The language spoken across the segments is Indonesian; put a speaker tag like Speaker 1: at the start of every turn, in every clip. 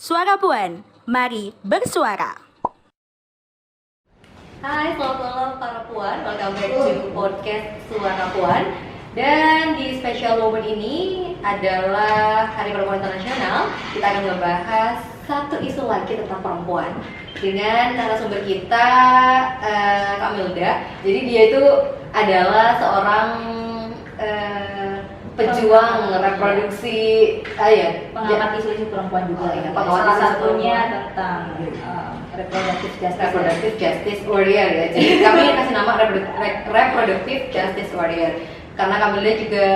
Speaker 1: Suara Puan, mari bersuara.
Speaker 2: Hai, selamat malam para puan. Welcome back to podcast Suara Puan. Dan di special moment ini adalah Hari Perempuan Internasional. Kita akan membahas satu isu lagi tentang perempuan dengan narasumber kita, Kak Milda. Jadi dia itu adalah seorang pejuang reproduksi,
Speaker 3: pengamat isu-isu perempuan juga.
Speaker 2: pengamat
Speaker 3: Salah
Speaker 2: isu
Speaker 3: satunya
Speaker 2: perempuan.
Speaker 3: tentang reproductive justice.
Speaker 2: Reproductive Justice Warrior ya. Jadi kami kasih nama Reproductive Justice Warrior karena Kamilda juga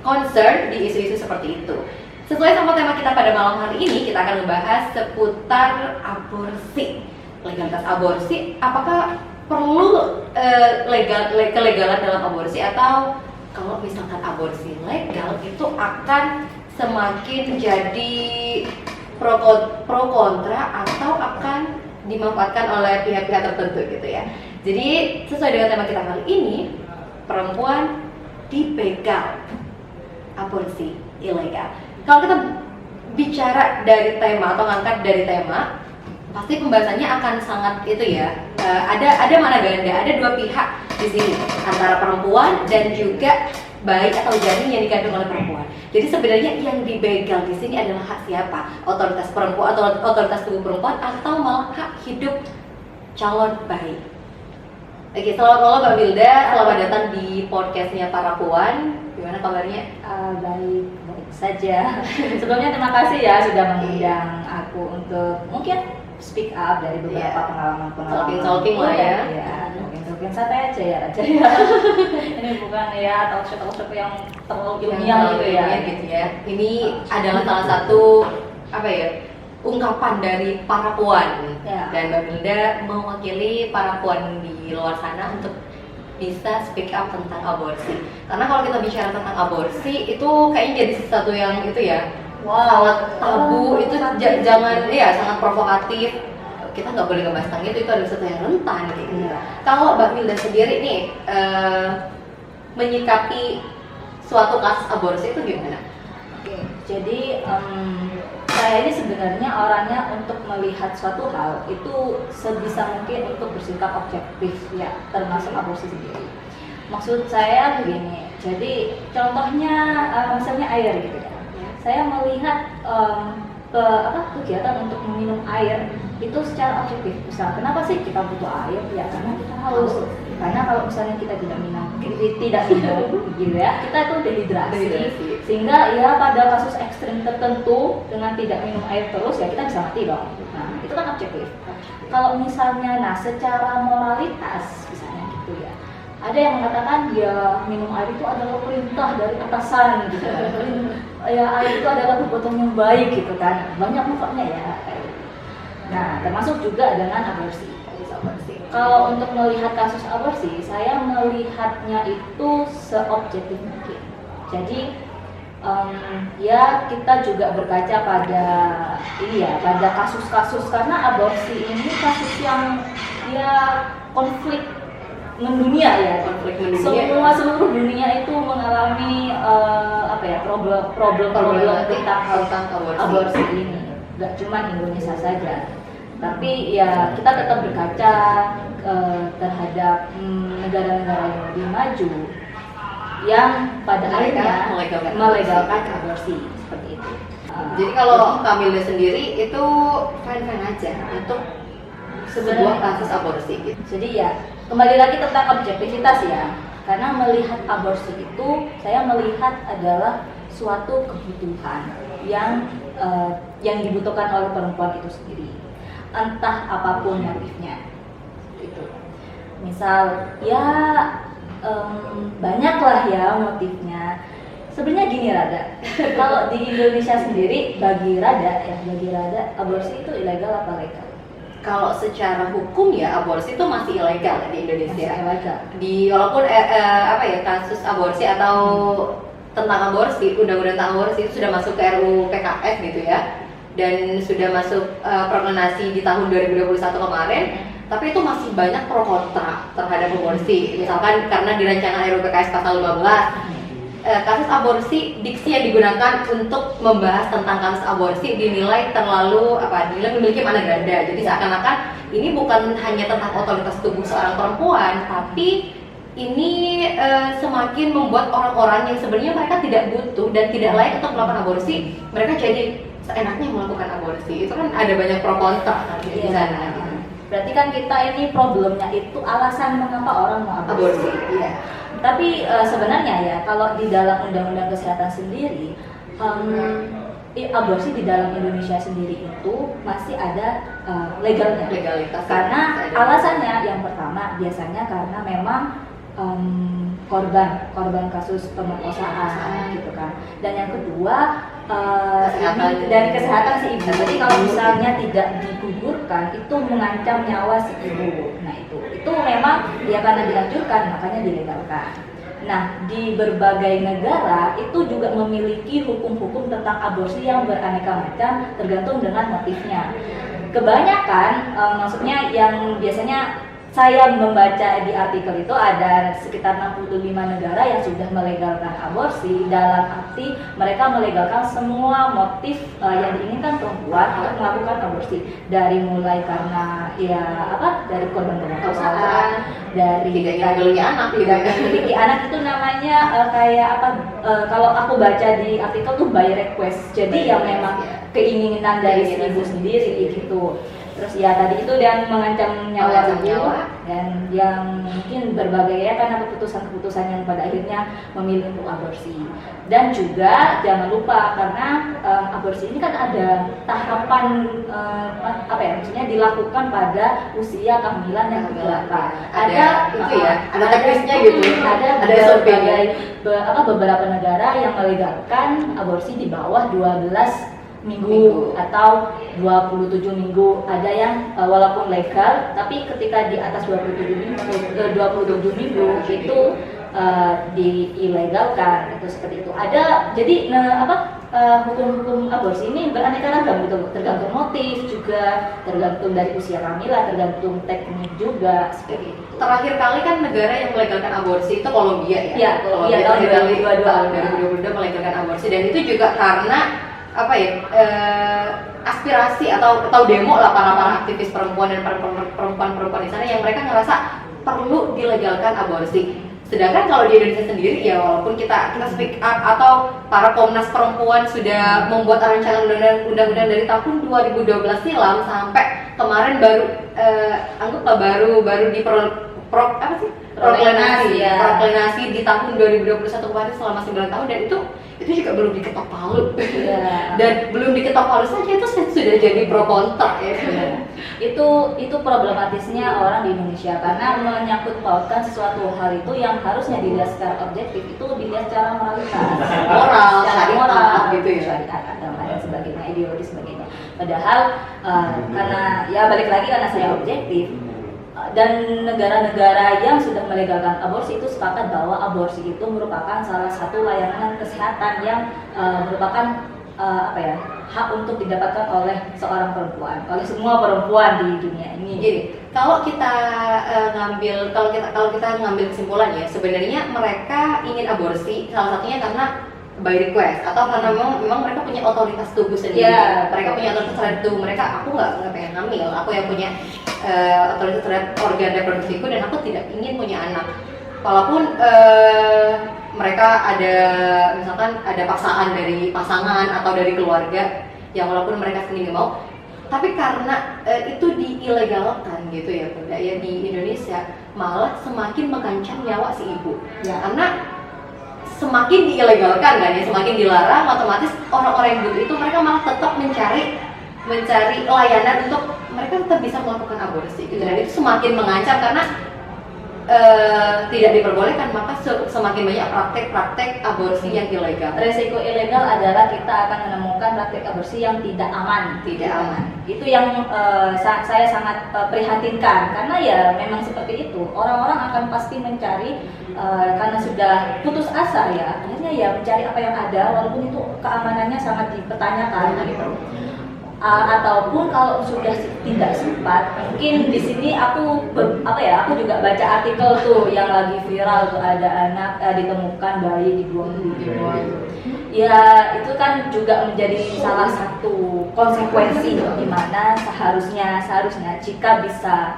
Speaker 2: concern di isu-isu seperti itu. Sesuai sama tema kita pada malam hari ini, kita akan membahas seputar aborsi. Legalitas aborsi, apakah perlu kelegalan dalam aborsi, atau kalau misalkan aborsi legal itu akan semakin jadi pro kontra atau akan dimanfaatkan oleh pihak-pihak tertentu gitu ya. Jadi sesuai dengan tema kita kali ini, perempuan dibegal, aborsi ilegal. Kalau kita bicara dari tema atau ngangkat dari tema, pasti pembahasannya akan sangat itu ya. Ada mana ganda, ada dua pihak di sini antara perempuan dan juga bayi atau janin yang dikandung oleh perempuan. Jadi sebenarnya yang dibegal di sini adalah hak siapa? Otoritas perempuan atau otoritas tubuh perempuan, atau malah hak hidup calon bayi. Oke, selamat malam Mbak Milda, selamat datang di podcastnya Para Puan. Gimana kabarnya?
Speaker 3: Baik saja. Sebelumnya terima kasih ya sudah mengundang aku untuk mungkin speak up dari beberapa pengalaman-pengalaman.
Speaker 2: Talking lah ya.
Speaker 3: Iya, talking santai aja ya. Ini bukan ya talk show yang terlalu ilmiah gitu ya.
Speaker 2: Gitu ya. Ini adalah salah satu ungkapan dari para puan.
Speaker 3: Ya.
Speaker 2: Dan Mbak Milda mewakili para puan di luar sana untuk bisa speak up tentang aborsi. Karena kalau kita bicara tentang aborsi itu kayaknya jadi sesuatu yang itu ya, sangat tabu, itu jangan ya, sangat provokatif. Kita nggak boleh ngebahas tentang itu adalah sesuatu yang rentan gitu. Kalau Mbak Milda sendiri nih menyikapi suatu kasus aborsi itu gimana?
Speaker 3: Oke, jadi saya ini sebenarnya orangnya untuk melihat suatu hal itu sebisa mungkin untuk bersikap objektif ya, termasuk aborsi sendiri. Maksud saya begini, jadi contohnya misalnya air gitu ya. Saya melihat kegiatan untuk meminum air itu secara objektif. Misal, kenapa sih kita butuh air? Ya karena kita haus. Karena kalau misalnya kita tidak minum gitu ya, kita itu dehidrasi. Sehingga ya pada kasus ekstrim tertentu dengan tidak minum air terus ya kita bisa mati dong. Nah, itu kan objektif. Kalau misalnya secara moralitas misalnya gitu ya, ada yang mengatakan ya minum air itu adalah perintah dari atasan gitu. Ya air itu adalah perbuatan yang baik gitu kan. Banyak manfaatnya ya. Nah, termasuk juga dengan aborsi. Kalau untuk melihat kasus aborsi, saya melihatnya itu seobjektif mungkin. Jadi ya kita juga berkaca pada pada kasus-kasus, karena aborsi ini kasus yang ya konflik mendunia ya. Seluruh dunia itu mengalami problem tentang aborsi ini. Gak cuma Indonesia saja, tapi ya kita tetap berkaca terhadap negara-negara yang lebih maju yang pada akhirnya melegalkan aborsi seperti itu.
Speaker 2: Jadi kalau Kamilda sendiri itu fine-fine aja untuk sebuah kasus aborsi gitu.
Speaker 3: Jadi ya kembali lagi tentang objektivitas ya, karena melihat aborsi itu saya melihat adalah suatu kebutuhan yang dibutuhkan oleh perempuan itu sendiri, entah apapun motifnya itu. Misal ya banyaklah ya motifnya. Sebenarnya gini Rada, kalau di Indonesia sendiri bagi Rada aborsi itu ilegal apa legal?
Speaker 2: Kalau secara hukum ya aborsi itu masih ilegal di Indonesia.
Speaker 3: Masih ilegal.
Speaker 2: Walaupun kasus aborsi atau tentang aborsi, undang-undang tentang aborsi itu sudah masuk ke RUU PKS gitu ya, dan sudah masuk proklamasi di tahun 2021 kemarin, tapi itu masih banyak pro kontra terhadap aborsi. Misalkan karena di rancangan RUU PKS pasal 15 kasus aborsi, diksi yang digunakan untuk membahas tentang kasus aborsi dinilai terlalu dinilai memiliki mana ganda. Jadi seakan-akan ini bukan hanya tentang otoritas tubuh seorang perempuan, tapi ini semakin membuat orang-orang yang sebenarnya mereka tidak butuh dan tidak layak untuk melakukan aborsi, mereka jadi seenaknya melakukan aborsi. Itu kan ada banyak pro kontra kan di sana. Gitu.
Speaker 3: Berarti kan kita ini problemnya itu alasan mengapa orang mau aborsi.
Speaker 2: Iya.
Speaker 3: Tapi sebenarnya ya kalau di dalam undang-undang kesehatan sendiri, aborsi di dalam Indonesia sendiri itu masih ada legalitas. Karena alasannya yang pertama biasanya karena memang korban kasus pemerkosaan gitu kan. Dan yang kedua dari kesehatan si ibu. Jadi kalau misalnya tidak digugurkan itu mengancam nyawa si ibu. Nah itu memang ya karena dianjurkan makanya dilegalkan. Nah di berbagai negara itu juga memiliki hukum-hukum tentang aborsi yang beraneka macam tergantung dengan motifnya. Kebanyakan maksudnya yang biasanya saya membaca di artikel itu ada sekitar 65 negara yang sudah melegalkan aborsi, dalam arti mereka melegalkan semua motif yang diinginkan perempuan untuk melakukan aborsi, dari mulai karena dari korban pemerkosaan, dari
Speaker 2: tidak memiliki
Speaker 3: anak itu namanya kalau aku baca di artikel tuh by request, jadi yang memang keinginan dari si ibu sendiri gitu. Terus ya tadi itu yang mengancam nyawa ibu dan yang mungkin berbagai ya karena keputusan-keputusan yang pada akhirnya memilih untuk aborsi. Dan juga jangan lupa karena aborsi ini kan ada tahapan maksudnya dilakukan pada usia kehamilan yang ke-8.
Speaker 2: Ada teknisnya gitu.
Speaker 3: Ada beberapa negara yang melegalkan aborsi di bawah 12 minggu atau 27 minggu. Ada yang walaupun legal tapi ketika di atas 27 minggu itu diilegalkan, itu seperti itu. Ada jadi hukum-hukum aborsi ini beraneka ragam gitu, tergantung motif juga, tergantung dari usia kehamilan, tergantung teknik juga seperti itu.
Speaker 2: Terakhir kali kan negara yang melegalkan aborsi itu Kolombia ya.
Speaker 3: Iya, tahun
Speaker 2: 2022 melegalkan aborsi, dan itu juga karena aspirasi atau demo lah para aktivis perempuan dan perempuan di sana yang mereka ngerasa perlu dilegalkan aborsi. Sedangkan kalau di Indonesia sendiri ya walaupun kita speak up atau para Komnas Perempuan sudah membuat rancangan undang-undang dari tahun 2012 silam sampai kemarin baru proklamasi di tahun 2021 kemarin selama 9 tahun, dan itu juga belum diketok palu. Dan belum diketok palu saja itu sudah jadi pro kontra ya.
Speaker 3: Itu problematisnya orang di Indonesia karena menyangkut pautkan sesuatu hal itu yang harusnya dilihat secara objektif itu dilihat secara moralitas, moral
Speaker 2: gitu ya,
Speaker 3: syariat, agama dan sebagainya, ideologi sebagainya. Padahal karena ya balik lagi karena saya objektif, dan negara-negara yang sudah melegalkan aborsi itu sepakat bahwa aborsi itu merupakan salah satu layanan kesehatan yang merupakan hak untuk didapatkan oleh seorang perempuan, oleh semua perempuan di dunia ini.
Speaker 2: Jadi kalau kita ngambil kesimpulan ya, sebenarnya mereka ingin aborsi salah satunya karena by request atau karena memang mereka punya otoritas tubuh sendiri. Mereka punya otoritas terhadap tubuh mereka. Aku nggak pengen hamil, aku yang punya otoritas terhadap organ reproduksiku dan aku tidak ingin punya anak. Walaupun mereka misalkan ada paksaan dari pasangan atau dari keluarga yang walaupun mereka sendiri mau, tapi karena itu diilegalkan gitu ya Bunda ya di Indonesia, malah semakin mengancam nyawa si ibu. Karena semakin diilegalkan kan ya, semakin dilarang, otomatis orang-orang yang butuh itu mereka malah tetap mencari layanan untuk mereka tetap bisa melakukan aborsi gitu. Dan itu semakin mengancam karena tidak diperbolehkan, maka semakin banyak praktek-praktek aborsi yang ilegal.
Speaker 3: Resiko ilegal adalah kita akan menemukan praktek aborsi yang tidak aman. Itu yang saya sangat prihatinkan karena ya memang seperti itu. Orang-orang akan pasti mencari karena sudah putus asa ya, akhirnya ya mencari apa yang ada walaupun itu keamanannya sangat dipertanyakan gitu. Ataupun kalau sudah tidak sempat, mungkin di sini aku aku juga baca artikel tuh yang lagi viral tuh, ada anak ditemukan bayi dibuang di ya, itu kan juga menjadi salah satu konsekuensi di mana seharusnya jika bisa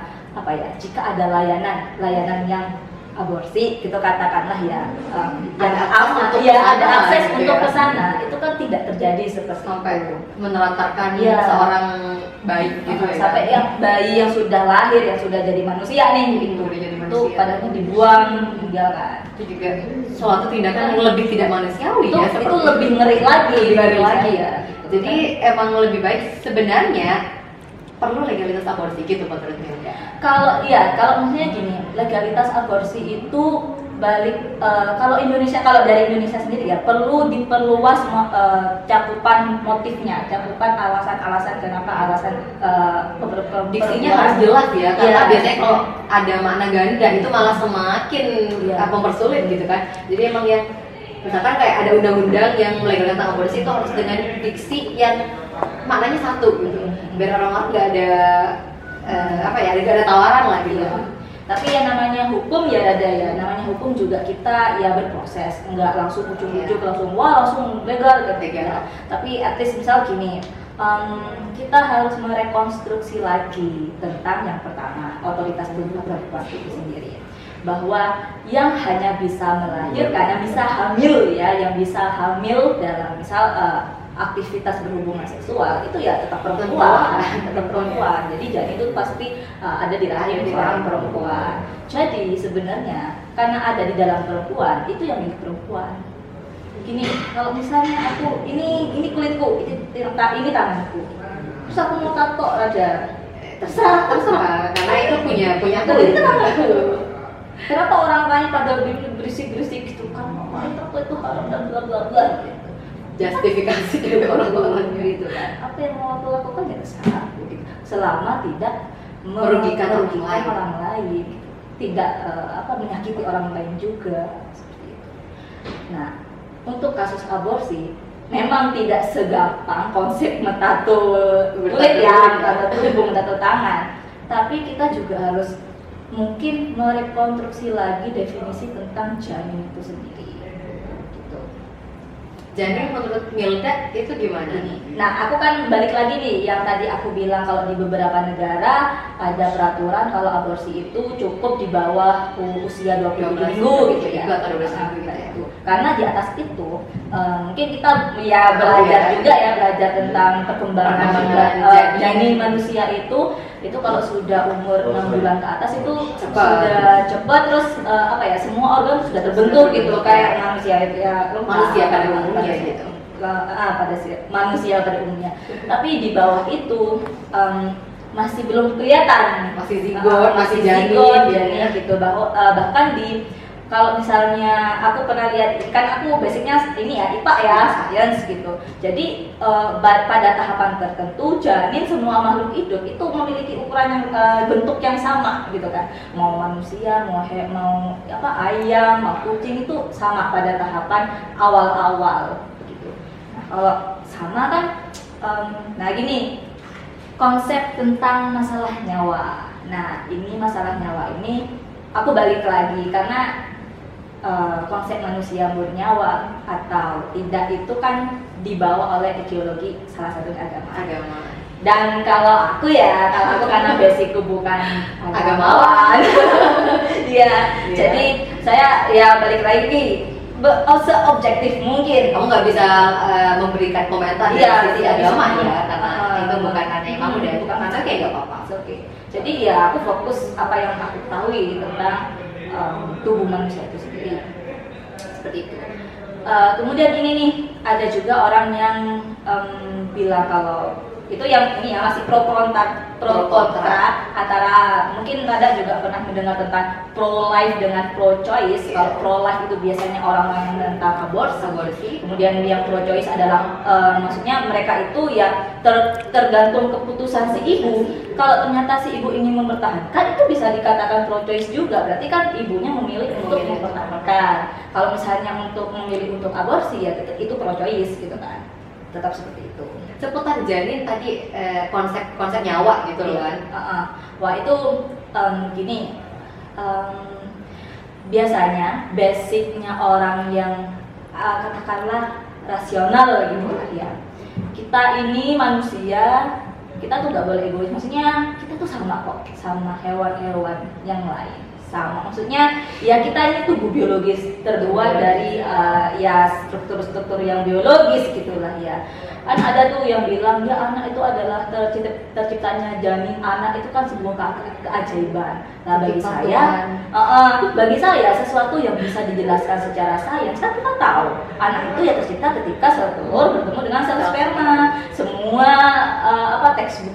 Speaker 3: jika ada layanan yang aborsi gitu katakanlah ya, ada akses untuk ke sana, itu kan tidak terjadi seperti
Speaker 2: sampai
Speaker 3: itu.
Speaker 2: menelantarkan seorang bayi gitu ya.
Speaker 3: Sampai yang bayi yang sudah lahir, yang sudah jadi manusia nih gitu. Itu padahal dibuang meninggalkan.
Speaker 2: Itu juga suatu tindakan yang lebih tidak manusiawi
Speaker 3: Itu lebih ngeri lagi,
Speaker 2: ya. Jadi emang lebih baik sebenarnya perlu legalitas aborsi gitu menurut Milda.
Speaker 3: Kalau maksudnya gini, legalitas aborsi itu kalau dari Indonesia sendiri ya perlu diperluas cakupan motifnya, cakupan alasan
Speaker 2: diksinya harus jelas ya, karena biasanya kalau ada makna ganda itu malah semakin mempersulit gitu kan. Jadi emang yang misalkan kayak ada undang-undang yang legalitas aborsi itu harus dengan diksi yang maknanya satu gitu, biar orang-orang nggak ada nggak ada tawaran lah gitu.
Speaker 3: Tapi yang namanya hukum namanya hukum juga kita berproses, nggak langsung ujuk-ujuk langsung legal gitu. Tapi at least misal gini, kita harus merekonstruksi lagi tentang yang pertama, otoritas perempuan itu sendiri, bahwa yang hanya bisa melahirkan, yang bisa hamil dalam misal aktivitas berhubungan seksual itu tetap perempuan. Jadi janin itu pasti ada di rahim seorang perempuan. Jadi sebenarnya karena ada di dalam perempuan, itu yang milik perempuan. Gini, kalau misalnya aku ini kulitku, ini tanganku, terus aku mau tato aja, terserah,
Speaker 2: karena itu punya aku.
Speaker 3: Ini tanganku. Kenapa orang lain pada berisik-berisik gitu kan? Tato itu haram dan bla bla bla.
Speaker 2: Justifikasi dari orang-orang
Speaker 3: gitu kan. Apa yang mau aku lakukan terserah, selama tidak
Speaker 2: merugikan
Speaker 3: orang lain, tidak menyakiti orang lain juga seperti itu. Nah, untuk kasus aborsi memang tidak segampang konsep mentato kulit mentato tubuh, mentato tangan, tapi kita juga harus mungkin merekonstruksi lagi definisi tentang janin itu sendiri.
Speaker 2: Jadi menurut Milda itu gimana nih?
Speaker 3: Nah, aku kan balik lagi nih yang tadi aku bilang kalau di beberapa negara ada peraturan kalau aborsi itu cukup di bawah usia 20 minggu gitu ya. Karena di atas itu mungkin kita belajar tentang perkembangan janin manusia itu kalau sudah umur 6 bulan ke atas itu sudah cepat, terus semua organ sudah terbentuk gitu kayak manusia itu
Speaker 2: manusia pada umumnya gitu.
Speaker 3: Manusia pada umumnya. Tapi di bawah itu masih belum kelihatan,
Speaker 2: masih zigot, masih janin
Speaker 3: gitu. Bahkan kalau misalnya aku pernah lihat, kan aku basicnya ini IPA science gitu. Jadi pada tahapan tertentu janin semua makhluk hidup itu memiliki ukuran yang bentuk yang sama gitu kan. Mau manusia, mau ayam, mau kucing itu sama pada tahapan awal-awal gitu. Nah, kalau sama kan, gini konsep tentang masalah nyawa. Nah, ini masalah nyawa ini aku balik lagi karena konsep manusia bernyawa atau tidak itu kan dibawa oleh ideologi salah satu agama. Dan kalau aku karena basicku bukan agamawan, jadi saya balik lagi se-objektif mungkin.
Speaker 2: Kamu nggak bisa memberikan komentar dari sisi agama karena itu bukan ranah kamu dan bukan ranah kayak nggak apa-apa.
Speaker 3: Oke. Jadi aku fokus apa yang aku ketahui tentang tubuh manusia itu sendiri seperti itu. Kemudian ini nih ada juga orang yang bilang kalau itu yang ini masih pro kontra antara mungkin Nada juga pernah mendengar tentang pro life dengan pro choice. Kalau pro life itu biasanya orang-orang yang menentang aborsi. Kemudian yang pro choice adalah maksudnya mereka itu tergantung keputusan si ibu. Kalau ternyata si ibu ingin mempertahankan itu bisa dikatakan pro choice juga. Berarti kan ibunya memilih untuk mempertahankan. Kalau misalnya untuk memilih untuk aborsi itu pro choice gitu kan. tetap seperti itu.
Speaker 2: Seputar janin tadi konsep nyawa gitu loh kan.
Speaker 3: Wah itu gini, biasanya basicnya orang yang katakanlah rasional gitu lah ya. Kita ini manusia, kita tuh nggak boleh egois. Maksudnya kita tuh sama kok, sama hewan-hewan yang lain. Sama, maksudnya ya kita ini tubuh biologis terbuat dari ya struktur-struktur yang biologis gitulah ya. Kan ada tuh yang bilang ya anak itu adalah terciptanya janin, anak itu kan sebuah keajaiban. Nah bagi saya sesuatu yang bisa dijelaskan secara sains kan kita tahu anak itu ya tercipta ketika sel telur bertemu dengan sel sperma. Semua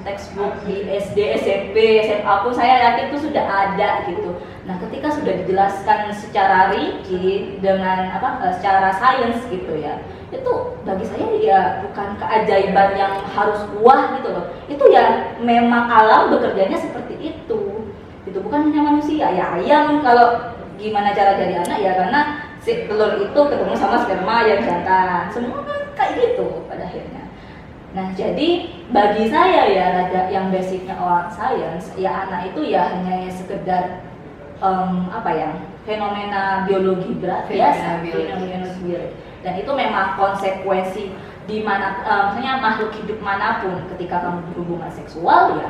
Speaker 3: textbook di SD, SMP, SMA pun saya yakin itu sudah ada gitu. Nah, ketika sudah dijelaskan secara rinci dengan secara sains gitu ya, itu bagi saya ya bukan keajaiban yang harus wah gitu loh. Itu ya memang alam bekerjanya seperti itu. Itu bukan hanya manusia. Ya ayam kalau gimana cara jadi anak ya karena si telur itu ketemu sama sperma yang jantan. Semua kan kayak gitu pada akhirnya. Nah, jadi bagi saya ya yang basicnya orang sains, ya anak itu ya hanya sekedar fenomena biologi biasa, fenomena biologi. Dan itu memang konsekuensi di mana misalnya makhluk hidup manapun ketika kamu berhubungan seksual ya,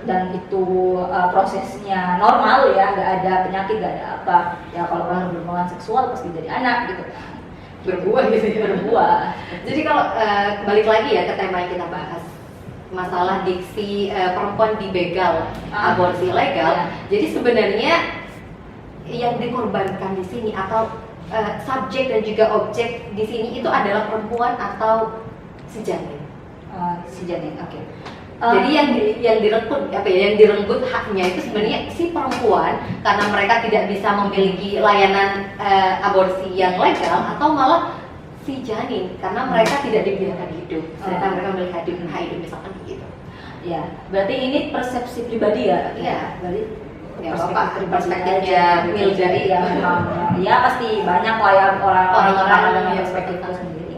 Speaker 3: dan itu prosesnya normal ya, nggak ada penyakit, nggak ada apa ya. Kalau kamu berhubungan seksual pasti jadi anak gitu kan,
Speaker 2: berbuah gitu ya.
Speaker 3: Berbuah.
Speaker 2: Jadi kalau balik lagi ya ke tema yang kita bahas, masalah diksi perempuan dibegal aborsi legal. Jadi sebenarnya yang dikorbankan di sini atau subjek dan juga objek di sini itu adalah perempuan atau si janin.
Speaker 3: Si janin, oke.
Speaker 2: Jadi yang direnggut haknya itu sebenarnya si perempuan karena mereka tidak bisa memiliki layanan aborsi yang legal, atau malah si janin karena mereka tidak dibiarkan hidup, sedangkan mereka memiliki hak hidup misalkan begitu.
Speaker 3: Ya, berarti ini persepsi pribadi ya?
Speaker 2: Iya.
Speaker 3: Berarti
Speaker 2: ya, perspektifnya
Speaker 3: Milda ya memang. Ya pasti banyak lah ya orang-orang dengan perspektif itu sendiri.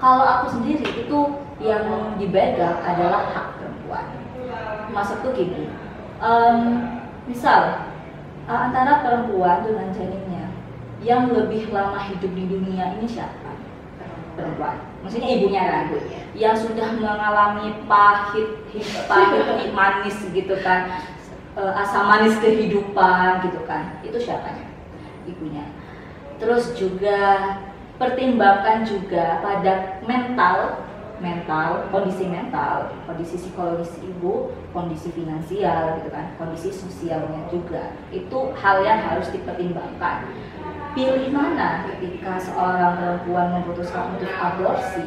Speaker 3: Kalau aku sendiri itu yang dibegal adalah hak perempuan. Maksudku gini, misal antara perempuan dengan janinnya, yang lebih lama hidup di dunia ini siapa? Perempuan. Maksudnya ibunya kan, yang sudah mengalami pahit manis gitu kan, asam manis kehidupan gitu kan, itu siapanya? Ibunya. Terus juga pertimbangkan juga pada kondisi psikologis ibu, kondisi finansial gitu kan, kondisi sosialnya juga. Itu hal yang harus dipertimbangkan. Pilih mana ketika seorang perempuan memutuskan untuk aborsi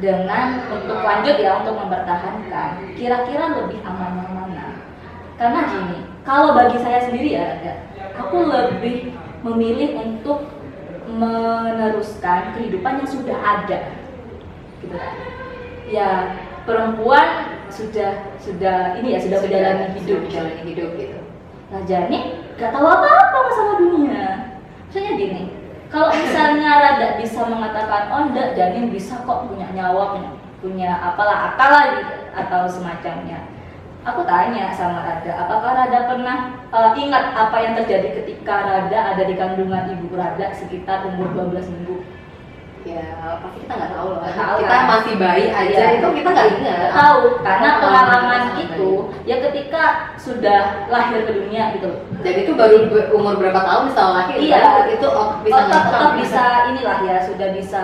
Speaker 3: dengan untuk lanjut ya, untuk mempertahankan, kira-kira lebih aman yang mana? Karena gini, kalau bagi saya sendiri ya, aku lebih memilih untuk meneruskan kehidupan yang sudah ada, gitu kan? Ya perempuan sudah menjalani hidup gitu. Nah janin gak tahu apa-apa masalah dunia. Maksudnya gini, kalau misalnya Rada bisa mengatakan, oh enggak, janin bisa kok punya nyawa, punya apalah gitu, atau semacamnya. Aku tanya sama Rada, apakah Rada pernah ingat apa yang terjadi ketika Rada ada di kandungan ibu Rada sekitar umur 12 minggu?
Speaker 2: Ya pasti kita nggak tahu loh. Kita masih bayi aja, itu kita nggak ingat.
Speaker 3: Tahu, karena pengalaman itu ya ketika sudah lahir ke dunia gitu.
Speaker 2: Dan itu baru umur berapa tahun setelah lahir?
Speaker 3: Iya,
Speaker 2: itu
Speaker 3: otak bisa inilah ya, sudah bisa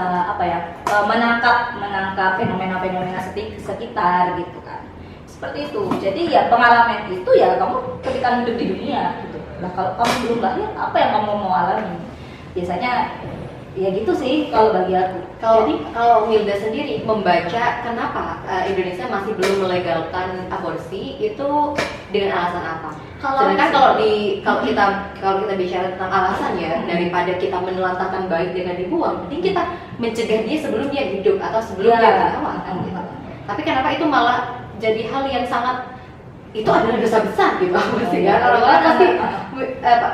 Speaker 3: menangkap fenomena-fenomena sekitar gitu kan. Seperti itu. Jadi ya pengalaman itu ya kamu ketika hidup di dunia gitu. Nah kalau kamu belum lahir, apa yang kamu mau alami? Biasanya ya gitu sih kalau bagi aku.
Speaker 2: Kalau Milda sendiri membaca kenapa Indonesia masih belum melegalkan aborsi itu dengan alasan apa? Sedangkan kalau kita bicara tentang alasan ya, daripada kita menelantarkan bayi dengan dibuang, mending kita mencegah dia sebelum dia hidup atau sebelum dia dirawat kan gitu. Tapi kenapa itu malah jadi hal yang sangat, itu adalah dosa besar gitu aborsi kan?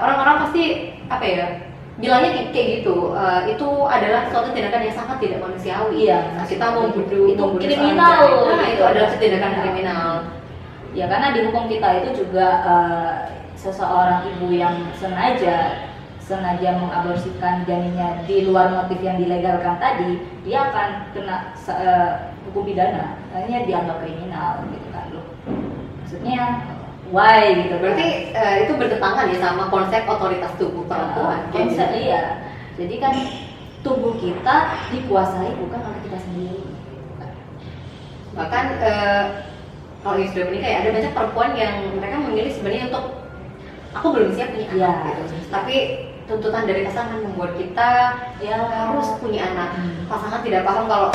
Speaker 2: Orang-orang pasti apa ya? bilangnya kayak gitu, itu adalah suatu tindakan yang sangat tidak manusiawi.
Speaker 3: Iya,
Speaker 2: Kita membunuh
Speaker 3: itu
Speaker 2: membunuh
Speaker 3: kriminal.
Speaker 2: seorang janin. Nah, itu adalah tindakan kriminal.
Speaker 3: Ya karena di hukum kita itu juga seseorang ibu yang sengaja mengaborsikan janinnya di luar motif yang dilegalkan tadi, dia akan kena hukum pidana. Hanya dianggap kriminal gitu kan loh. Maksudnya why gitu.
Speaker 2: Berarti itu bertentangan ya sama konsep otoritas tubuh perempuan.
Speaker 3: Konsep iya. Jadi kan tubuh kita dikuasai bukan oleh kita sendiri.
Speaker 2: Bahkan kalau yang sudah menikah ya ada banyak perempuan yang mereka memilih sebenarnya untuk aku belum siap punya anak gitu. Tapi tuntutan dari pasangan membuat kita ya harus punya anak. Pasangan tidak paham kalau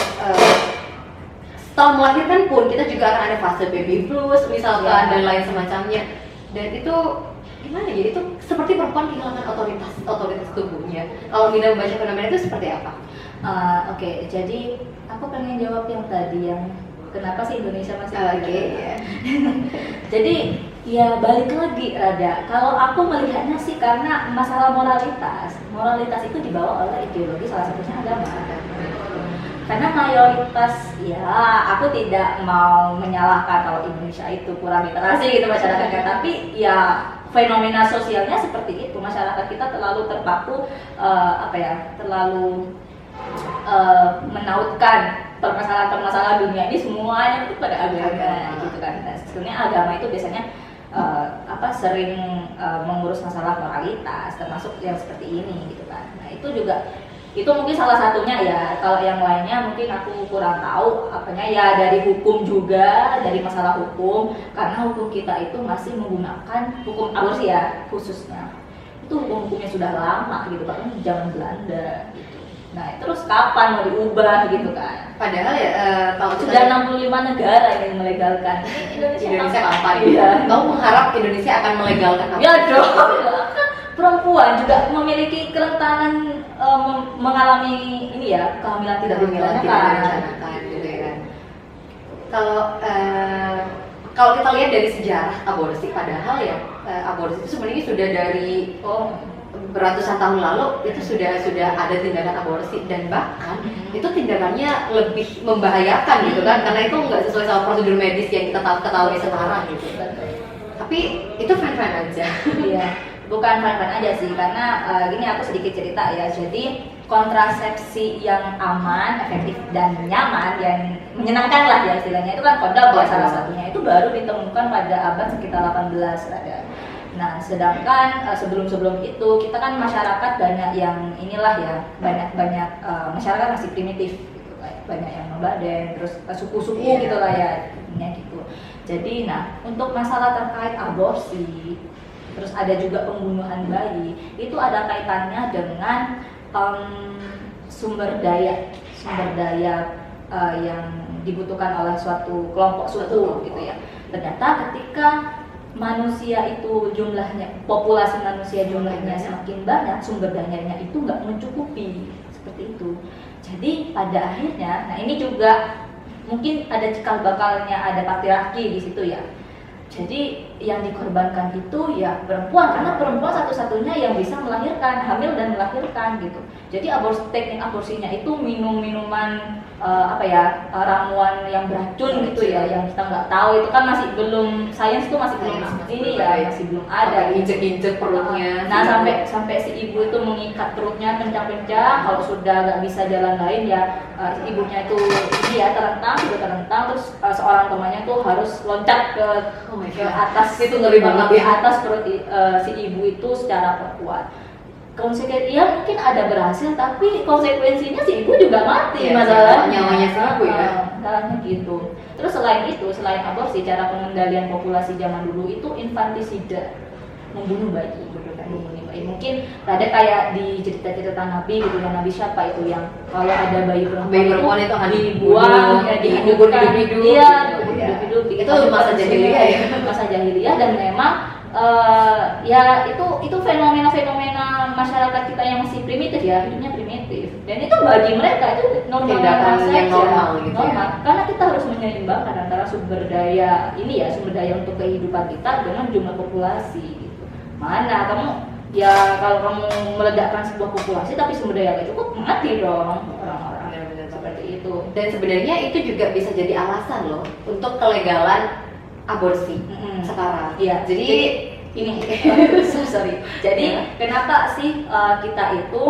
Speaker 2: setelah melahirkan pun kita juga akan ada fase baby blues misalkan dan lain semacamnya. Dan itu gimana ya? Itu seperti perempuan kehilangan otoritas tubuhnya. Kalau Mina membaca fenomena itu seperti apa?
Speaker 3: Oke, jadi aku pengen jawab yang tadi yang kenapa sih Indonesia masih
Speaker 2: ya.
Speaker 3: Jadi ya balik lagi Rada. Kalau aku melihatnya sih karena masalah moralitas itu dibawa oleh ideologi salah satunya agama. Karena mayoritas ya aku tidak mau menyalahkan kalau Indonesia itu kurang literasi gitu masyarakatnya, tapi ya fenomena sosialnya seperti itu. Masyarakat kita terlalu terpaku terlalu menautkan permasalahan dunia ini semuanya itu pada agama gitu kan. Nah, sebenarnya agama itu biasanya sering mengurus masalah moralitas termasuk yang seperti ini gitu kan. Nah, itu mungkin salah satunya ya. Kalau yang lainnya mungkin aku kurang tahu ya dari hukum juga, dari masalah hukum, karena hukum kita itu masih menggunakan hukum aborsi ya khususnya. Itu hukumnya sudah lama gitu, bahkan zaman Belanda gitu. Nah, terus kapan mau diubah gitu kan?
Speaker 2: Padahal ya kalau
Speaker 3: sudah 65 negara yang melegalkan.
Speaker 2: Indonesia kapan? Ya. Kamu mengharap Indonesia akan melegalkan apa?
Speaker 3: Ya dong. Perempuan juga memiliki kerentanan mengalami ini ya, kehamilan tidak direncanakan
Speaker 2: gitu ya kan. Kalau kita lihat dari sejarah aborsi, padahal ya aborsi itu sebenarnya sudah dari beratusan tahun lalu itu sudah ada tindakan aborsi, dan bahkan itu tindakannya lebih membahayakan gitu kan, karena itu nggak sesuai sama prosedur medis yang kita ketahui sekarang gitu. Tapi itu fine-fine aja. Iya.
Speaker 3: Bukan fine-fine aja sih, karena gini aku sedikit cerita ya. Jadi kontrasepsi yang aman, efektif dan nyaman, yang menyenangkan lah ya istilahnya, itu kan kondom ya salah satunya, itu baru ditemukan pada abad sekitar 18 ada. Nah, sedangkan sebelum itu kita kan masyarakat banyak yang inilah ya, banyak masyarakat masih primitif gitu, kayak banyak yang nomaden, terus suku-suku gitu lah ya, gitu. Jadi nah, untuk masalah terkait aborsi, terus ada juga pembunuhan bayi, itu ada kaitannya dengan sumber daya yang dibutuhkan oleh suatu kelompok suku gitu ya. Ternyata ketika manusia itu jumlahnya, populasi manusia jumlahnya semakin banyak, sumber dayanya itu nggak mencukupi seperti itu. Jadi pada akhirnya, nah ini juga mungkin ada cikal bakalnya, ada patriarki di situ ya. Jadi yang dikorbankan itu ya perempuan, karena perempuan satu-satunya yang bisa melahirkan, hamil dan melahirkan gitu. Jadi teknik aborsinya itu minum-minuman ramuan yang beracun gitu ya, yang kita nggak tahu, itu kan masih belum, sains itu masih belum ini ya, masih belum ada.
Speaker 2: Injek-injek perutnya.
Speaker 3: Nah sampai si ibu itu mengikat perutnya kencang-kencang, kalau sudah nggak bisa jalan lain ya ibunya itu terentang, terus seorang temannya tuh harus loncat ke atas,
Speaker 2: itu ngeri banget ya,
Speaker 3: atas perut si ibu itu secara kuat. Konsekuensinya mungkin ada berhasil, tapi konsekuensinya si ibu juga mati, masalahnya
Speaker 2: nyawanya si ibu ya.
Speaker 3: Masalahnya gitu. Terus selain aborsi, cara pengendalian populasi zaman dulu itu infantisida, membunuh bayi. Mungkin ada kayak di cerita-cerita Nabi gitu ya, Nabi siapa itu yang kalau ada bayi perempuan itu dibuang, dihidupkan, hidup.
Speaker 2: Itu masa jahiliyah ya.
Speaker 3: Masa jahiliyah, dan memang itu fenomena masyarakat kita yang masih primitif ya, hidupnya primitif, dan itu bagi mereka itu normal saja,
Speaker 2: normal gitu ya.
Speaker 3: Karena kita harus menyeimbangkan antara sumber daya untuk kehidupan kita dengan jumlah populasi gitu. Mana kamu Ya kalau kamu meledakkan sebuah populasi tapi sumber daya nggak cukup, mati dong orang-orang.
Speaker 2: Benar-benar
Speaker 3: Seperti itu.
Speaker 2: Dan sebenarnya itu juga bisa jadi alasan loh untuk kelegalan aborsi sekarang.
Speaker 3: Iya.
Speaker 2: Jadi
Speaker 3: ini sorry. Jadi kenapa sih kita itu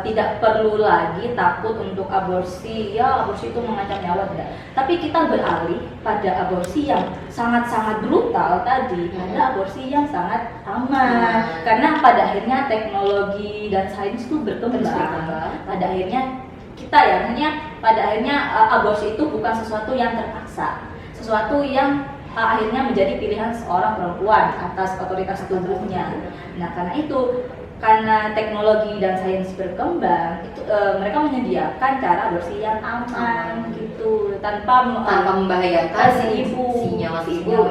Speaker 3: tidak perlu lagi takut untuk aborsi? Ya aborsi itu mengancam nyawa tidak. Tapi kita beralih pada aborsi yang sangat-sangat brutal tadi, pada aborsi yang sangat aman. Karena pada akhirnya teknologi dan sains itu berkembang. Pada akhirnya pada akhirnya aborsi itu bukan sesuatu yang terpaksa, sesuatu yang akhirnya menjadi pilihan seorang perempuan atas otoritas tubuhnya. Nah karena teknologi dan sains berkembang, itu mereka menyediakan cara aborsi yang aman gitu, tanpa
Speaker 2: membahayakan
Speaker 3: si ibu,
Speaker 2: nyawa si ibu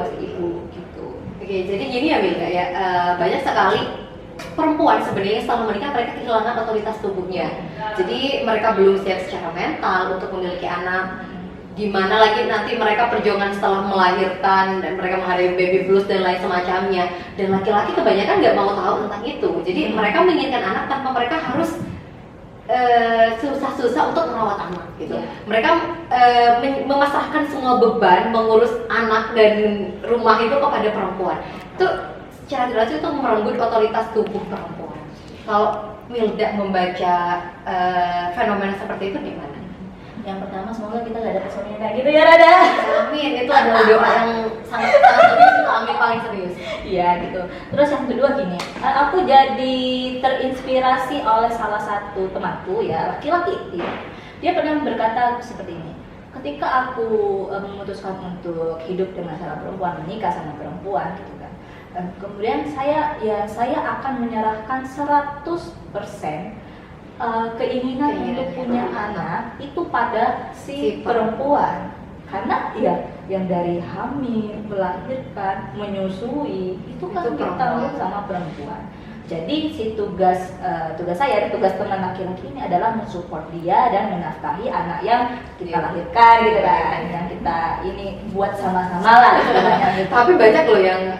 Speaker 3: gitu.
Speaker 2: Oke, jadi gini ya Mila ya, banyak sekali perempuan sebenarnya setelah menikah mereka kehilangan otoritas tubuhnya. Jadi mereka belum siap secara mental untuk memiliki anak. Gimana lagi nanti mereka perjuangan setelah melahirkan dan mereka menghadapi baby blues dan lain semacamnya. Dan laki-laki kebanyakan nggak mau tahu tentang itu. Jadi mereka menginginkan anak tanpa mereka harus susah-susah untuk merawat anak gitu. Mereka memasrahkan semua beban mengurus anak dan rumah itu kepada perempuan. Itu secara tidak langsung itu merenggut otoritas tubuh perempuan. Kalau Milda membaca fenomena seperti itu gimana?
Speaker 3: Yang pertama, semoga kita gak dapet suami kayak gitu ya Rada.
Speaker 2: Amin, itu adalah doa yang sangat serius, amin paling serius.
Speaker 3: Iya gitu. Terus yang kedua gini, aku jadi terinspirasi oleh salah satu temanku ya, laki-laki. Dia pernah berkata seperti ini. Ketika aku memutuskan untuk hidup dengan seorang perempuan, menikah sama perempuan gitu kan. Kemudian saya akan menyerahkan 100% keinginan untuk punya anak itu pada si perempuan, karena ya yang dari hamil, melahirkan, menyusui itu kan ditanggung sama perempuan. Jadi si tugas teman laki-laki ini adalah mensupport dia dan menafkahi anak yang kita lahirkan gitu kan, yang kita ini buat sama-sama lah gitu.
Speaker 2: Tapi banyak loh yang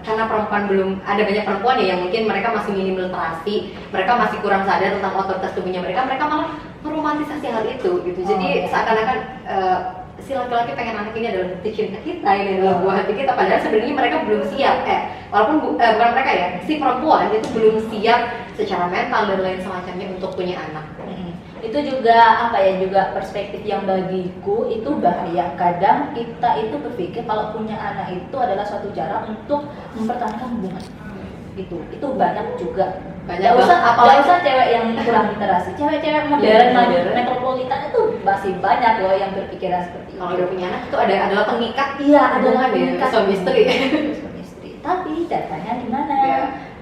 Speaker 2: karena perempuan belum ada banyak perempuan ya yang mungkin mereka masih minim literasi, mereka masih kurang sadar tentang otoritas tubuhnya mereka malah meromantisasi hal itu gitu. Jadi seakan-akan si laki-laki pengen anak ini adalah bukti cinta kita, ini adalah buah hati kita, padahal sebenarnya mereka belum siap. Walaupun bukan mereka ya, si perempuan itu belum siap secara mental dan lain semacamnya untuk punya anak.
Speaker 3: Itu juga juga perspektif yang bagiku itu bahaya. Kadang kita itu berpikir kalau punya anak itu adalah suatu cara untuk mempertahankan hubungan. Itu banyak juga. Gak usah cewek yang kurang literasi, cewek-cewek modern metropolitan itu masih banyak loh yang berpikiran seperti itu.
Speaker 2: Kalau udah punya anak itu adalah pengikat,
Speaker 3: adalah pengikat
Speaker 2: suami istri.
Speaker 3: Tapi datanya di mana?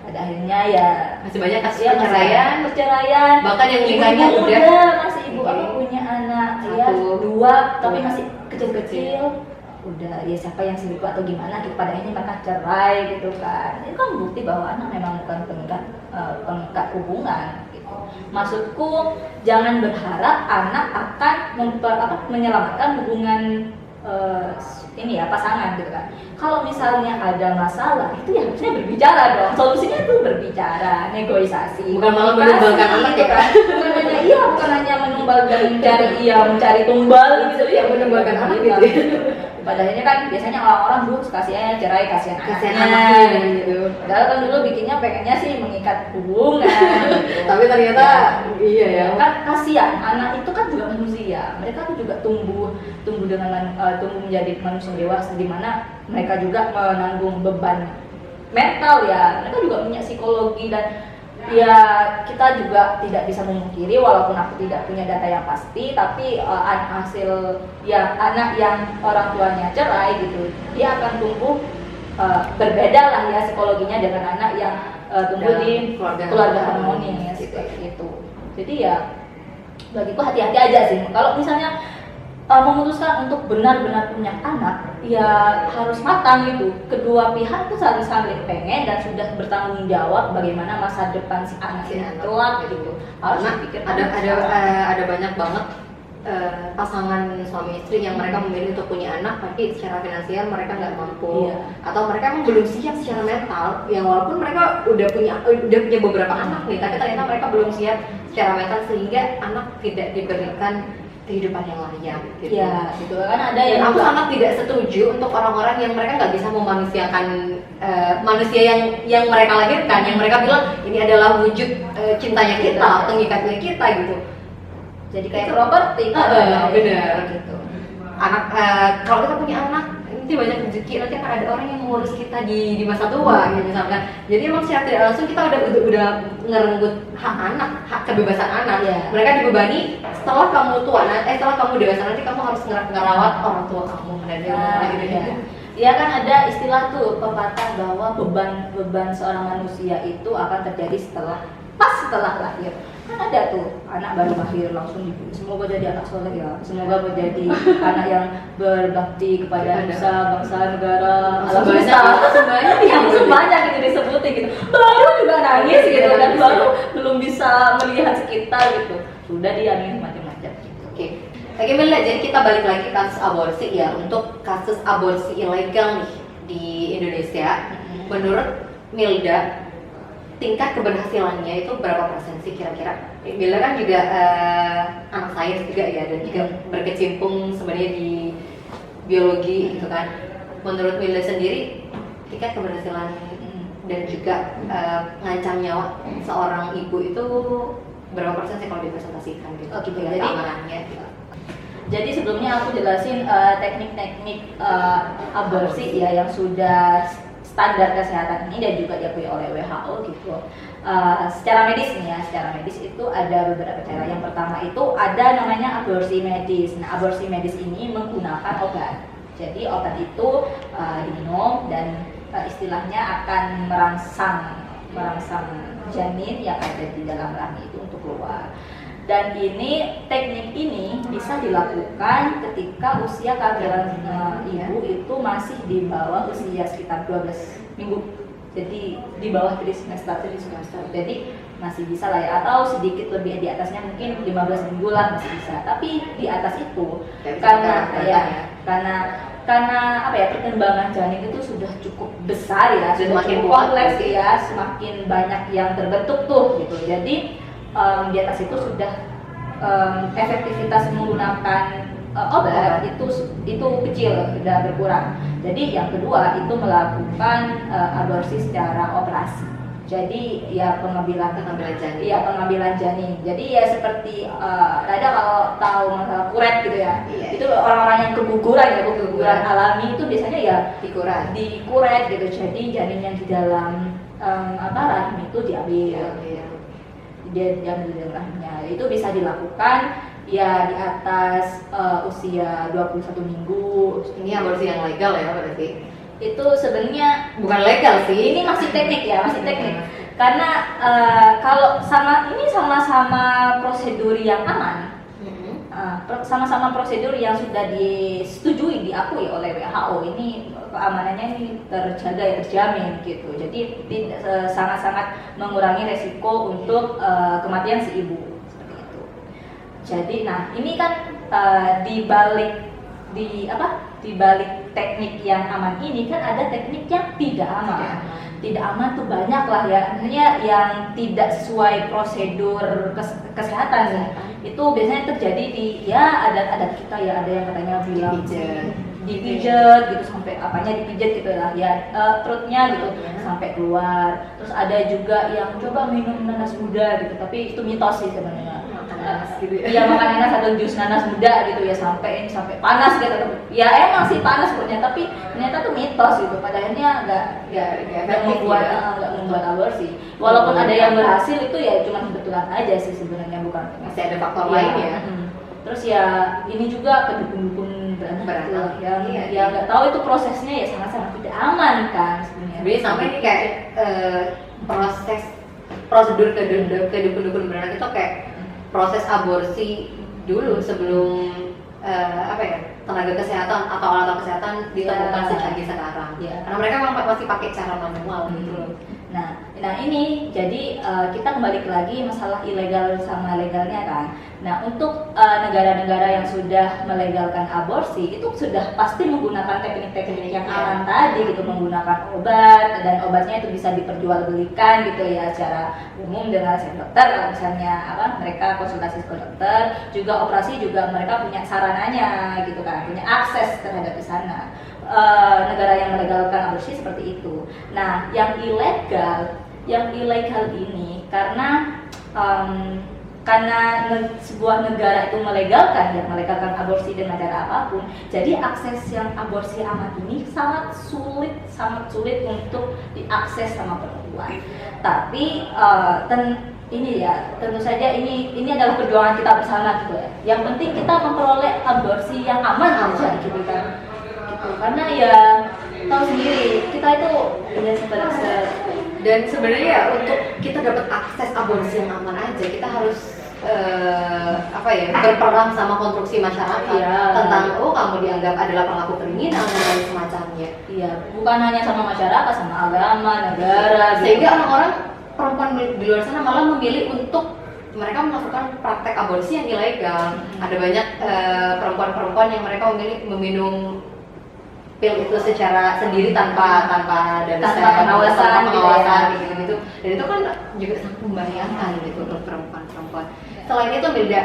Speaker 3: Pada akhirnya ya
Speaker 2: masih banyak kasus perceraian, bahkan yang nikahnya udah
Speaker 3: masih ibu punya anak ya 2 tapi masih kecil-kecil. Udah ya siapa yang selingkuh atau gimana gitu, pada akhirnya mereka cerai gitu kan. Itu kan bukti bahwa anak memang bukan pengikat hubungan gitu. Maksudku jangan berharap anak akan menyelamatkan hubungan pasangan gitu kan. Kalau misalnya ada masalah itu ya harusnya berbicara dong. Solusinya itu berbicara, negosiasi.
Speaker 2: Bukan malah menumbalkan anak ya kan.
Speaker 3: Bukan hanya menumbalkan mencari tumbal gitu ya,
Speaker 2: menumbalkan anak gitu.
Speaker 3: Pada akhirnya kan biasanya orang-orang dulu kasihan cerai, kasihan
Speaker 2: anaknya gitu.
Speaker 3: Padahal kan dulu bikinnya pengennya sih mengikat hubungan gitu.
Speaker 2: Tapi ternyata iya ya.
Speaker 3: Kan kasihan, anak itu kan juga manusia. Mereka tuh juga tumbuh menjadi manusia dewasa di mana mereka juga menanggung beban mental ya. Mereka juga punya psikologi dan ya kita juga tidak bisa memungkiri, walaupun aku tidak punya data yang pasti, tapi hasil ya anak yang orang tuanya cerai gitu, dia akan tumbuh berbeda lah ya psikologinya dengan anak yang tumbuh di keluarga harmonis seperti itu. Jadi ya bagiku hati-hati aja sih kalau misalnya memutuskan untuk benar-benar punya anak, ya harus matang gitu. Kedua pihak tuh saling pengen dan sudah bertanggung jawab bagaimana masa depan si anak ini kelak gitu. Harus dipikir.
Speaker 2: Ada banyak banget pasangan suami istri yang mereka memilih untuk punya anak tapi secara finansial mereka nggak mampu, atau mereka emang belum siap secara mental, yang walaupun mereka udah punya beberapa anak nih, tapi ternyata mereka belum siap secara mental sehingga anak tidak diberikan kehidupan yang layak gitu.
Speaker 3: Ya, gitu kan ada
Speaker 2: Dan
Speaker 3: yang
Speaker 2: aku sangat tidak setuju untuk orang-orang yang mereka nggak bisa memanusiakan manusia yang mereka lahirkan, yang mereka bilang ini adalah wujud cintanya kita, pengikatnya kita gitu.
Speaker 3: jadi kayak properti
Speaker 2: benar
Speaker 3: gitu.
Speaker 2: Anak kalau kita punya anak nanti banyak rezeki, nanti akan ada orang yang mengurus kita di masa tua gitu misalkan. Jadi emang secara tidak langsung kita udah ngerenggut hak anak, hak kebebasan anak. Mereka dibebani setelah kamu tua, setelah kamu dewasa nanti kamu harus ngerawat orang tua kamu gitu.
Speaker 3: Ya kan ada istilah tuh pepatah bahwa beban seorang manusia itu akan terjadi setelah lahir. Kan ada tuh anak baru lahir langsung semoga jadi anak soleh ya, semoga menjadi anak yang berbakti kepada bangsa negara, alam semesta banyak gitu disebutin gitu. Baru juga nangis gitu kan, baru belum bisa melihat sekitar gitu, sudah dia macam-macam gitu.
Speaker 2: Oke. Oke Milda, jadi kita balik lagi kasus aborsi ya. Untuk kasus aborsi ilegal nih di Indonesia, menurut Milda tingkat keberhasilannya itu berapa persen sih kira-kira? Milda kan juga anak sains juga ya, dan juga berkecimpung sebenarnya di biologi gitu kan. Menurut Milda sendiri tingkat keberhasilan dan juga ngancam nyawa seorang ibu itu berapa persen sih kalau dipresentasikan gitu?
Speaker 3: Oke,
Speaker 2: jadi keamanannya gitu.
Speaker 3: Jadi sebelumnya aku jelasin teknik-teknik aborsi ya yang sudah standar kesehatan ini dan juga diakui oleh WHO gitu. Secara medis nih ya, secara medis itu ada beberapa cara. Yang pertama itu ada namanya aborsi medis. Nah, aborsi medis ini menggunakan obat. Jadi obat itu diminum dan istilahnya akan merangsang janin yang ada di dalam rahim itu untuk keluar. Dan teknik ini bisa dilakukan ketika usia kehamilan ibu itu masih di bawah usia sekitar 12 minggu. Jadi di bawah trimester. Jadi masih bisa lah ya, atau sedikit lebih di atasnya mungkin 15 minggu lah masih bisa. Tapi di atas itu karena apa ya, perkembangan janin itu sudah cukup besar ya, sudah
Speaker 2: semakin
Speaker 3: cukup kompleks ya, semakin banyak yang terbentuk tuh gitu. Jadi di atas itu sudah efektivitas menggunakan obat itu kecil, sudah berkurang. Jadi yang kedua itu melakukan aborsi secara operasi. Jadi ya pengambilan janin. Iya, pengambilan janin. Jadi ya seperti ada kalau tahu masalah kuret gitu ya. Iya. Itu orang-orang yang keguguran alami itu biasanya ya dikuret gitu. Jadi janin yang di dalam rahim itu diambil. Dia di dalam rahimnya. Itu bisa dilakukan ya di atas usia 21 minggu.
Speaker 2: Ini aborsi yang legal ya berarti?
Speaker 3: Itu sebenarnya
Speaker 2: bukan legal sih.
Speaker 3: Ini masih teknik ya, Karena kalau sama-sama prosedur yang aman. Sama-sama prosedur yang sudah disetujui, diakui oleh WHO. Ini keamanannya ini terjamin gitu. Jadi sangat-sangat mengurangi resiko untuk kematian si ibu seperti itu. Jadi ini kan di balik teknik yang aman ini kan ada teknik yang tidak aman. Tidak aman tuh banyak lah ya, artinya yang tidak sesuai prosedur kesehatan itu biasanya terjadi di adat kita ya, ada yang katanya bilang dipijet gitu sampai apanya dipijet gitu lah ya, perutnya gitu sampai keluar. Terus ada juga yang coba minum nanas muda gitu, tapi itu mitos sih sebenarnya. Iya, makan nanas atau jus nanas muda gitu ya sampai panas gitu. Ya emang sih panas perutnya, tapi ternyata tuh mitos gitu. Padahalnya nggak membuat aborsi. Walaupun ada yang berhasil itu ya cuma kebetulan aja sih sebenarnya, bukan
Speaker 2: masih ada faktor lain ya.
Speaker 3: Terus ya ini juga kedukun beranak yang nggak tahu itu prosesnya ya sangat-sangat tidak aman kan sebenarnya.
Speaker 2: Jadi sampai ini kayak prosedur kedukun beranak itu kayak proses aborsi dulu sebelum tenaga kesehatan atau alat kesehatan ditemukan secanggih sekarang. Karena mereka memang masih pakai cara manual gitu loh.
Speaker 3: Nah ini jadi kita kembali lagi masalah ilegal sama legalnya kan. Nah untuk negara-negara yang sudah melegalkan aborsi itu sudah pasti menggunakan teknik-teknik yang aman tadi gitu, menggunakan obat dan obatnya itu bisa diperjualbelikan gitu ya secara umum dengan resep dokter. Kalau misalnya mereka konsultasi ke dokter, juga operasi juga mereka punya sarananya gitu kan, punya akses terhadap di sana. Negara yang melegalkan aborsi seperti itu. Nah, yang ilegal ini karena sebuah negara itu melegalkan aborsi dengan cara apapun, jadi akses yang aborsi aman ini sangat sulit untuk diakses sama perempuan. Tapi tentu saja ini adalah perjuangan kita bersama gitu ya. Yang penting kita memperoleh aborsi yang aman aja gitu kan. Karena ya tahu sendiri kita itu
Speaker 2: dan sebenarnya untuk kita dapat akses aborsi yang aman aja kita harus berperang sama konstruksi masyarakat tentang kamu dianggap adalah pelaku kriminal dan lain semacamnya.
Speaker 3: Iya, bukan hanya sama masyarakat, sama agama, negara.
Speaker 2: Sehingga orang-orang perempuan di luar sana malah memilih untuk mereka melakukan praktek aborsi yang ilegal. Ada banyak perempuan-perempuan yang mereka memilih meminum pil itu secara sendiri tanpa pengawasan gitu. Dan itu kan juga sangat membahayakan gitu untuk perempuan-perempuan. Selain itu beda,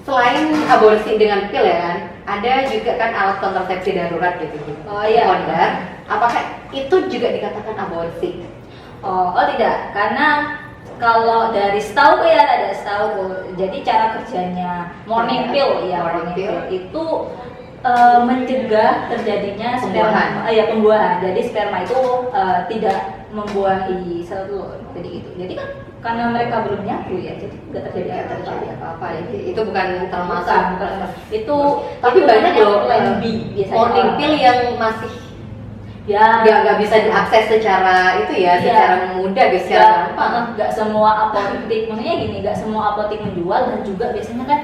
Speaker 2: selain aborsi dengan pil ya kan, ada juga kan alat kontrasepsi darurat gitu. Kondom. Apakah itu juga dikatakan aborsi?
Speaker 3: Oh tidak, karena kalau dari setahu jadi cara kerjanya morning pill itu mencegah terjadinya pembuahan. Jadi sperma itu tidak membuahi sel telur. Jadi gitu. Jadi kan karena mereka belum nyatu ya, jadi nggak terjadi
Speaker 2: apa-apa. Itu bukan termasuk.
Speaker 3: Itu
Speaker 2: tapi banyak loh
Speaker 3: morning
Speaker 2: pill yang masih nggak bisa diakses secara secara mudah gitu, secara gampang.
Speaker 3: Nggak semua apotek, maksudnya gini, nggak semua apotek menjual, dan juga biasanya kan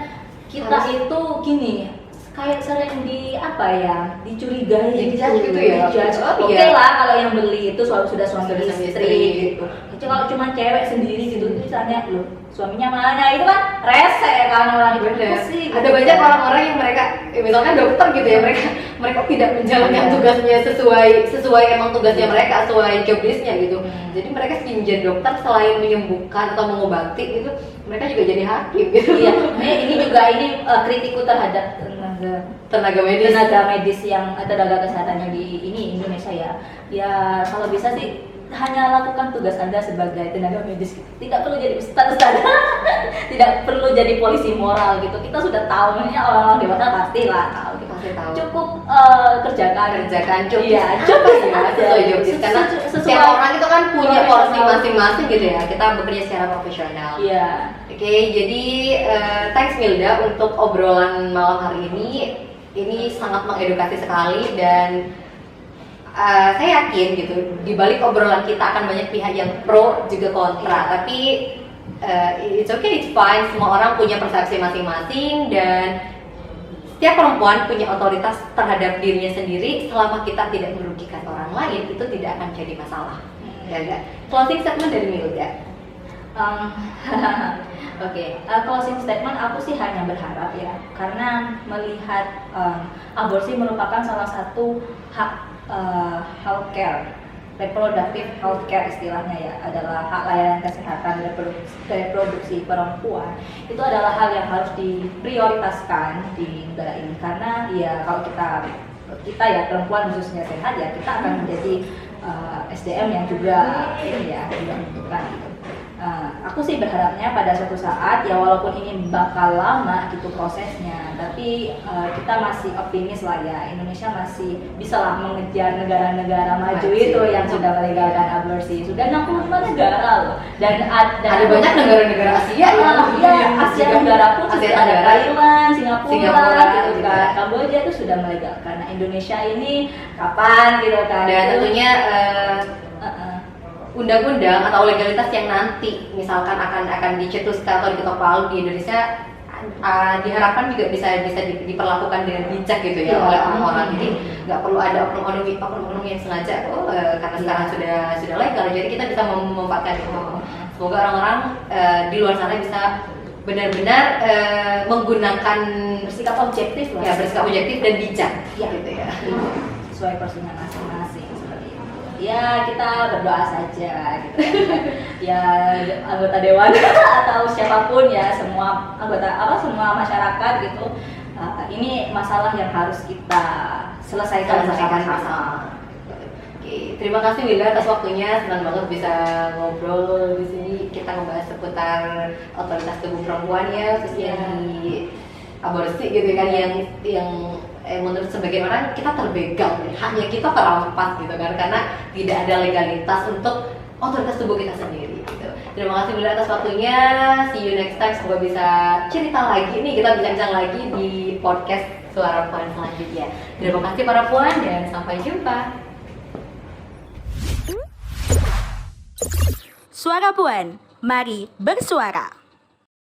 Speaker 3: kita itu gini kayak sering dicurigai
Speaker 2: gitu ya.
Speaker 3: Oke lah kalau yang beli itu sudah suami istri gitu. Kalau cuma cewek sendiri gitu, misalnya loh suaminya mana, itu kan rese kan orang itu sih.
Speaker 2: Ada banyak orang-orang yang mereka misalkan dokter gitu ya, mereka tidak menjalankan tugasnya sesuai emang tugasnya mereka, sesuai job listnya gitu. Jadi mereka menjadi dokter selain menyembuhkan atau mengobati gitu, mereka juga jadi hakim gitu.
Speaker 3: Iya, ini kritikku terhadap tenaga medis yang tenaga kesehatan yang di Indonesia ya kalau bisa sih hanya lakukan tugas Anda sebagai tenaga medis, tidak perlu jadi status Anda tidak perlu jadi polisi moral gitu. Kita sudah tahu, maksudnya orang-orang dewasa pasti tahu gitu. Cukup kerjakan job
Speaker 2: sesuai job desk, karena setiap orang itu kan punya porsi masing-masing gitu ya. Kita bekerja secara profesional. Oke, jadi thanks Milda untuk obrolan malam hari ini. Ini sangat mengedukasi sekali, dan saya yakin gitu di balik obrolan kita akan banyak pihak yang pro juga kontra. Tapi it's okay, it's fine. Semua orang punya persepsi masing-masing, dan setiap perempuan punya otoritas terhadap dirinya sendiri. Selama kita tidak merugikan orang lain, itu tidak akan jadi masalah. Closing statement dari Milda.
Speaker 3: Closing statement aku sih hanya berharap ya, karena melihat aborsi merupakan salah satu hak healthcare, reproductive healthcare istilahnya ya, adalah hak layanan kesehatan reproduksi perempuan. Itu adalah hal yang harus diprioritaskan di negara ini, karena ya kalau kita ya perempuan khususnya sehat ya, kita akan menjadi SDM yang juga menentukan gitu. Aku sih berharapnya pada suatu saat ya, walaupun ini bakal lama gitu prosesnya, tapi kita masih optimis lah ya, Indonesia masih bisa lah mengejar negara-negara maju itu yang sudah melegalkan aborsi. Sudah 65 negara loh, dan
Speaker 2: ada banyak negara-negara Asia
Speaker 3: Asia negara pun sudah ada, Thailand, Singapura gitu kan, Kamboja itu sudah melegalkan. Nah Indonesia ini kapan gitu kan?
Speaker 2: Dan tentunya undang-undang atau legalitas yang nanti misalkan akan dicetuskan atau diketok palu di Indonesia diharapkan juga bisa diperlakukan dengan bijak gitu ya oleh orang-orang. Jadi nggak perlu ada oknum-oknum yang sengaja karena sekarang sudah legal, jadi kita bisa memanfaatkan itu. Semoga orang-orang di luar sana bisa benar-benar menggunakan
Speaker 3: bersikap objektif lah.
Speaker 2: Ya, bersikap objektif dan bijak gitu ya.
Speaker 3: Sesuai porsinya masing-masing seperti itu. Ya kita berdoa saja gitu. Ya anggota dewan atau siapapun ya, semua anggota semua masyarakat gitu. Ini masalah yang harus kita selesaikan bersama-sama.
Speaker 2: Oke, terima kasih Winda atas waktunya, senang banget bisa ngobrol di sini. Kita ngebahas seputar otoritas tubuh perempuan ya, khususnya di aborsi gitu kan, yang menurut sebagian orang kita terbegal, haknya kita terampas gitu kan, karena tidak ada legalitas untuk otoritas tubuh kita sendiri gitu. Terima kasih Winda atas waktunya, see you next time, semoga bisa cerita lagi nih, kita bincang lagi di podcast Suara Puan selanjutnya. Terima kasih para puan dan sampai jumpa.
Speaker 1: Suara Puan, mari bersuara.